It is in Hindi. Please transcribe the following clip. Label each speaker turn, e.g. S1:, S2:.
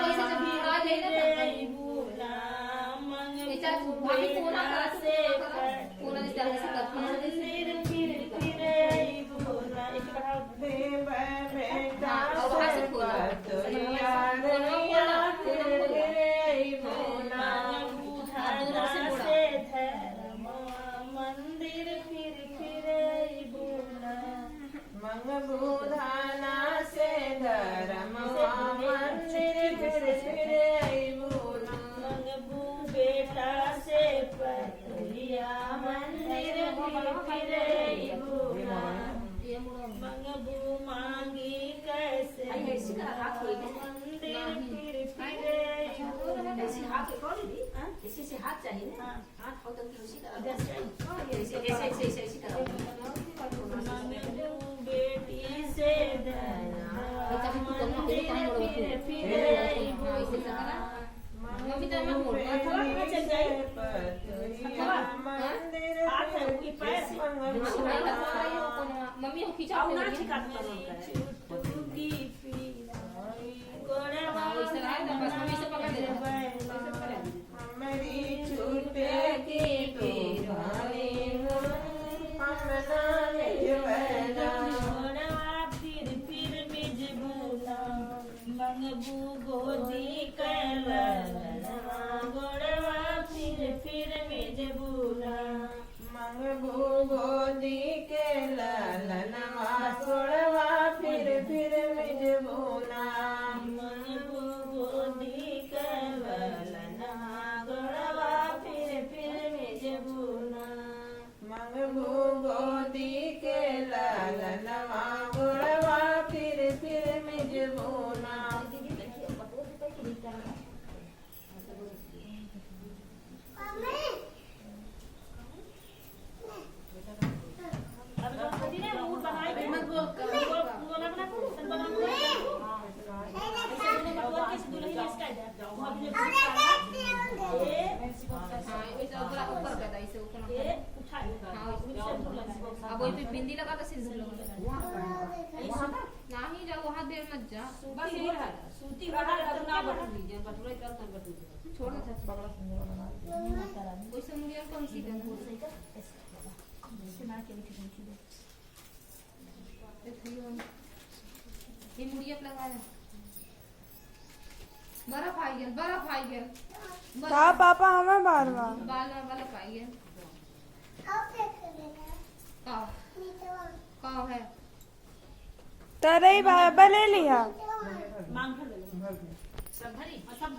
S1: ऐसे जब बुला ले ना
S2: बुला मंग
S1: बेटा भाभी कोना से कोना से ऐसे करती है
S2: फिर बुला एक बढ़ाओ
S3: दे बेटा
S1: और वहां से खोला
S2: मंदिर फिर बुला
S3: मंग बुधाना से धर्म मंदिर फिर बुला
S2: मंगबू बेटा से पतलिया मंदिर फिर बुला मंगबू मांगी कैसे मंदिर फिर
S1: ऐसे हाथ कर दी ऐसे हाथ चाहिए ना हाथ हो तो उसी तरह ऐसे ऐसे करो
S2: मंगबू बेटी से
S1: मम्मी तो मैं मोड़ थोड़ा चल जाए मम्मी हम खींचा ना ठिका बस मम्मी से पकड़ ले
S3: मेरी छूटे की पीरानी हमना निजवना
S2: फिर मिज बुला मंगबू गोदी कैलवा गोड़वा फिर मिज बुला
S3: मंगबू गोदी के ललनवा गोड़वा फिर मिज बोला
S2: मंगबू गोदी कैलवा गोड़वा फिर मिज बुला
S3: मंगबू गोदी के ललनवा गोड़वा फिर मिज बोला
S1: अब वही पे बिंदी लगा तो सिर नहीं जाओ वहां देर मत जा बस ये है सूती वाला ना बटू लीजिए बटुरा कर कर बटू छोड़ दे बगला सुंदर बना कोई समझिए कौन सी गन हो सही का ऐसे ना के लिखी ये मुड़िया लगा है बर्फ आई गया
S4: का पापा हमें बार बार
S1: बाल बर्फ आई गया का है
S4: तरई बाबा ले लिया
S2: मांग भर ले
S3: भर
S1: सब भरी सब